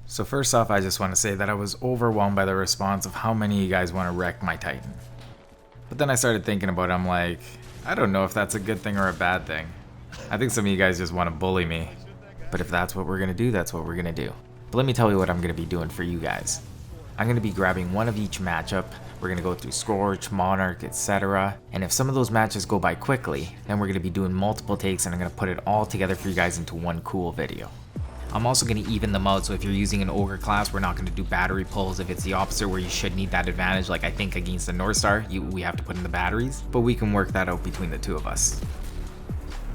So first off, I just want to say that I was overwhelmed by the response of how many of you guys want to wreck my Titan. But then I started thinking about it, I'm like, I don't know if that's a good thing or a bad thing. I think some of you guys just want to bully me. But if that's what we're going to do, that's what we're going to do. But let me tell you what I'm going to be doing for you guys. I'm going to be grabbing one of each matchup. We're going to go through Scorch, Monarch, etc. And if some of those matches go by quickly, then we're going to be doing multiple takes and I'm going to put it all together for you guys into one cool video. I'm also going to even them out, so if you're using an Ogre class, we're not going to do battery pulls. If it's the opposite where you should need that advantage, like I think against the North Star, we have to put in the batteries, but we can work that out between the two of us.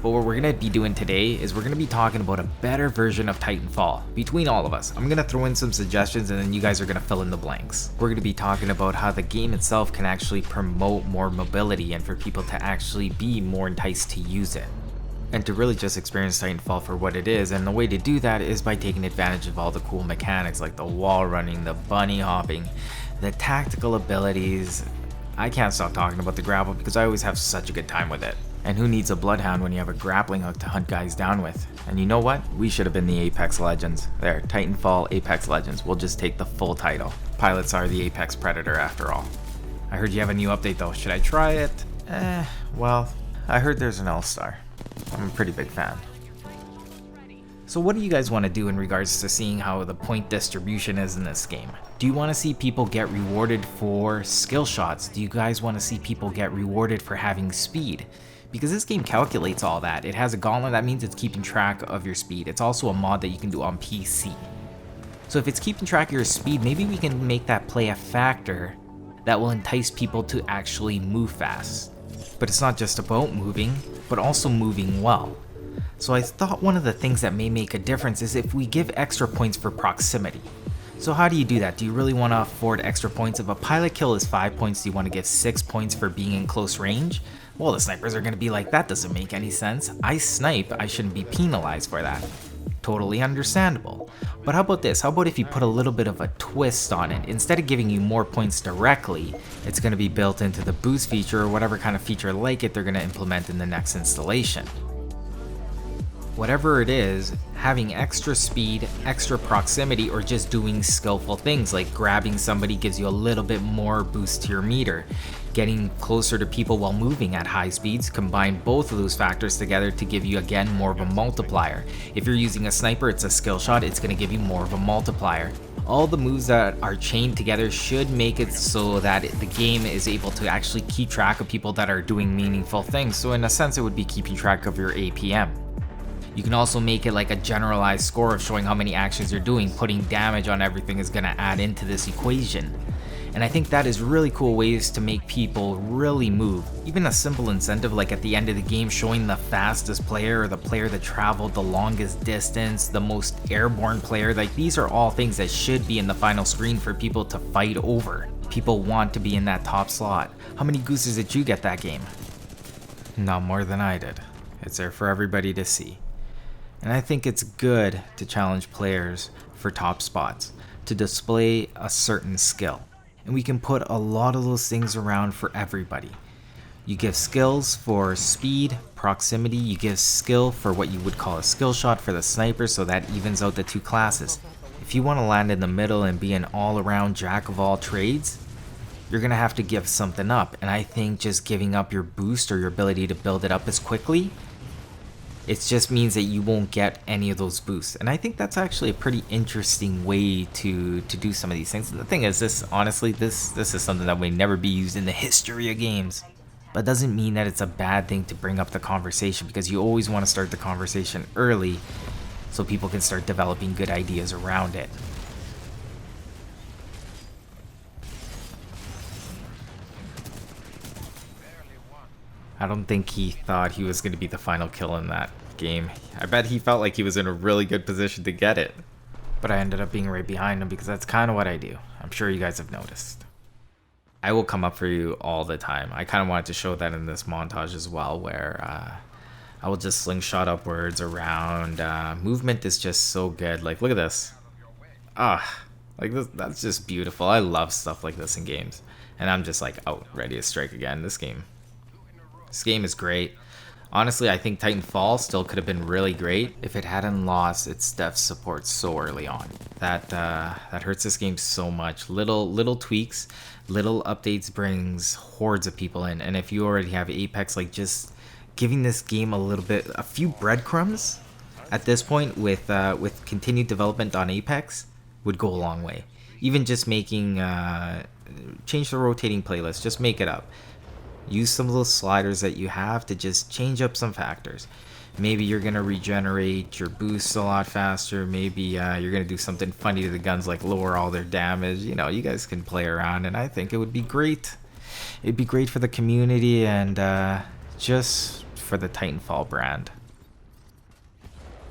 But what we're going to be doing today is we're going to be talking about a better version of Titanfall between all of us. I'm going to throw in some suggestions and then you guys are going to fill in the blanks. We're going to be talking about how the game itself can actually promote more mobility and for people to actually be more enticed to use it. And to really just experience Titanfall for what it is, and the way to do that is by taking advantage of all the cool mechanics like the wall running, the bunny hopping, the tactical abilities. I can't stop talking about the grapple because I always have such a good time with it. And who needs a bloodhound when you have a grappling hook to hunt guys down with? And you know what? We should have been the Apex Legends. There, Titanfall Apex Legends. We'll just take the full title. Pilots are the Apex Predator after all. I heard you have a new update though. Should I try it? Well, I heard there's an All-Star. I'm a pretty big fan. So what do you guys want to do in regards to seeing how the point distribution is in this game? Do you want to see people get rewarded for skill shots? Do you guys want to see people get rewarded for having speed? Because this game calculates all that. It has a gauntlet, that means it's keeping track of your speed. It's also a mod that you can do on PC. So if it's keeping track of your speed, maybe we can make that play a factor that will entice people to actually move fast. But it's not just about moving, but also moving well. So I thought one of the things that may make a difference is if we give extra points for proximity. So how do you do that? Do you really want to afford extra points? If a pilot kill is 5 points, do you want to give 6 points for being in close range? Well, the snipers are going to be like, that doesn't make any sense. I snipe, I shouldn't be penalized for that. Totally understandable. But how about this? How about if you put a little bit of a twist on it? Instead of giving you more points directly, it's going to be built into the boost feature or whatever kind of feature like it they're going to implement in the next installation. Whatever it is, having extra speed, extra proximity, or just doing skillful things like grabbing somebody gives you a little bit more boost to your meter. Getting closer to people while moving at high speeds, combine both of those factors together to give you again more of a multiplier. If you're using a sniper, it's a skill shot, it's going to give you more of a multiplier. All the moves that are chained together should make it so that the game is able to actually keep track of people that are doing meaningful things. So in a sense, it would be keeping track of your APM. You can also make it like a generalized score of showing how many actions you're doing. Putting damage on everything is going to add into this equation. And I think that is really cool ways to make people really move. Even a simple incentive like at the end of the game showing the fastest player or the player that traveled the longest distance, the most airborne player, like these are all things that should be in the final screen for people to fight over. People want to be in that top slot. How many gooses did you get that game? Not more than I did. It's there for everybody to see. And I think it's good to challenge players for top spots, to display a certain skill. And we can put a lot of those things around for everybody. You give skills for speed, proximity, you give skill for what you would call a skill shot for the sniper, so that evens out the two classes. If you want to land in the middle and be an all-around jack of all trades, you're going to have to give something up. And I think just giving up your boost or your ability to build it up as quickly, it just means that you won't get any of those boosts. And I think that's actually a pretty interesting way to do some of these things. The thing is, this is something that may never be used in the history of games. But doesn't mean that it's a bad thing to bring up the conversation, because you always want to start the conversation early so people can start developing good ideas around it. I don't think he thought he was going to be the final kill in that game. I bet he felt like he was in a really good position to get it. But I ended up being right behind him because that's kind of what I do. I'm sure you guys have noticed. I will come up for you all the time. I kind of wanted to show that in this montage as well, where I will just slingshot upwards around. Movement is just so good. Like, look at this. Like this, that's just beautiful. I love stuff like this in games. And I'm just like, oh, ready to strike again. This game is great. Honestly, I think Titanfall still could have been really great if it hadn't lost its dev support so early on. That hurts this game so much. Little tweaks, little updates brings hordes of people in, and if you already have Apex, like just giving this game a few breadcrumbs at this point with continued development on Apex would go a long way. Even just making change the rotating playlist, just make it up. Use some of those sliders that you have to just change up some factors. Maybe you're going to regenerate your boosts a lot faster. Maybe you're going to do something funny to the guns, like lower all their damage. You know, you guys can play around, and I think it would be great. It'd be great for the community and just for the Titanfall brand.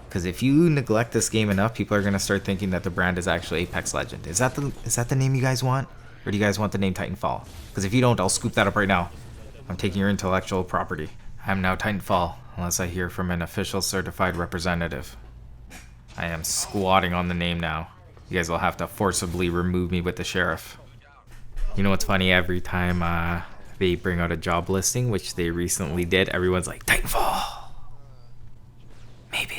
Because if you neglect this game enough, people are going to start thinking that the brand is actually Apex Legend. Is that the name you guys want? Or do you guys want the name Titanfall? Because if you don't, I'll scoop that up right now. I'm taking your intellectual property. I'm now Titanfall, unless I hear from an official certified representative. I am squatting on the name now. You guys will have to forcibly remove me with the sheriff. You know what's funny? Every time they bring out a job listing, which they recently did, everyone's like, Titanfall! Maybe.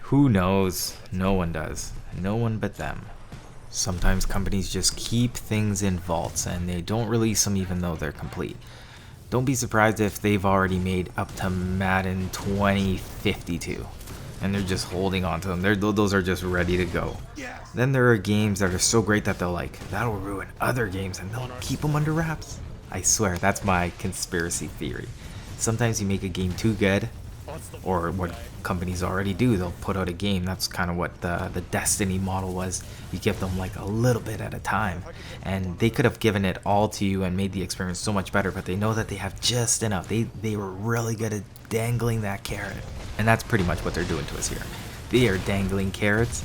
Who knows? No one does. No one but them. Sometimes companies just keep things in vaults and they don't release them even though they're complete. Don't be surprised if they've already made up to Madden 2052 and they're just holding on to them. Those are just ready to go. Then there are games that are so great that they'll that'll ruin other games and they'll keep them under wraps. I swear, that's my conspiracy theory. Sometimes you make a game too good, or what companies already do, they'll put out a game. That's kind of what the Destiny model was. You give them like a little bit at a time, and they could have given it all to you and made the experience so much better, but they know that they have just enough. They were really good at dangling that carrot, and that's pretty much what they're doing to us here. They are dangling carrots,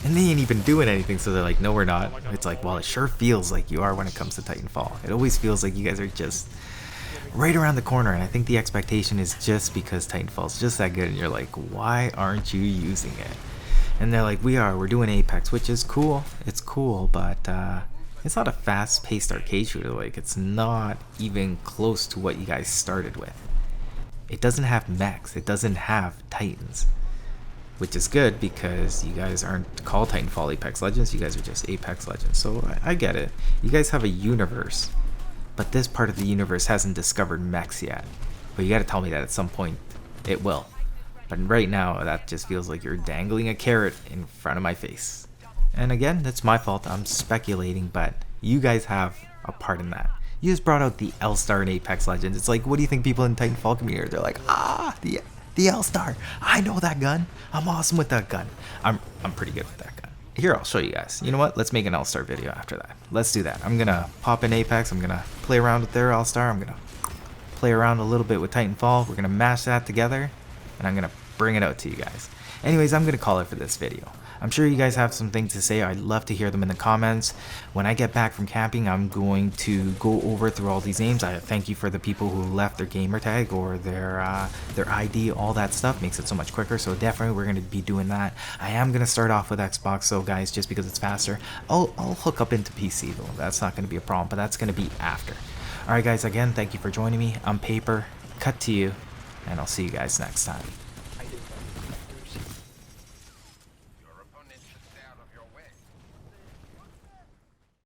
and they ain't even doing anything, so they're like, no, we're not. It's like, well, it sure feels like you are when it comes to Titanfall. It always feels like you guys are just right around the corner, and I think the expectation is just because Titanfall's just that good, and you're like, why aren't you using it? And they're like, we're doing Apex, which is cool. It's cool, but it's not a fast-paced arcade shooter. Like, it's not even close to what you guys started with. It doesn't have mechs. It doesn't have Titans, which is good because you guys aren't called Titanfall Apex Legends. You guys are just Apex Legends. So I get it. You guys have a universe, but this part of the universe hasn't discovered mechs yet. But you gotta tell me that at some point it will. But right now, that just feels like you're dangling a carrot in front of my face. And again, that's my fault. I'm speculating, but you guys have a part in that. You just brought out the L-Star in Apex Legends. It's like, what do you think people in Titanfall community are? They're like, the L-Star. I know that gun. I'm awesome with that gun. I'm pretty good with that gun. Here, I'll show you guys. You know what? Let's make an L-Star video after that. Let's do that. I'm gonna pop in Apex. I'm gonna play around with their L-Star. I'm gonna play around a little bit with Titanfall. We're gonna mash that together, and I'm gonna bring it out to you guys. Anyways, I'm gonna call it for this video. I'm sure you guys have some things to say. I'd love to hear them in the comments. When I get back from camping, I'm going to go over through all these names. I thank you for the people who left their gamer tag or their ID, all that stuff. Makes it so much quicker, so definitely we're going to be doing that. I am going to start off with Xbox, so guys, just because it's faster, I'll hook up into PC, though. That's not going to be a problem, but that's going to be after. Alright guys, again, thank you for joining me. I'm Paper, cut to you, and I'll see you guys next time.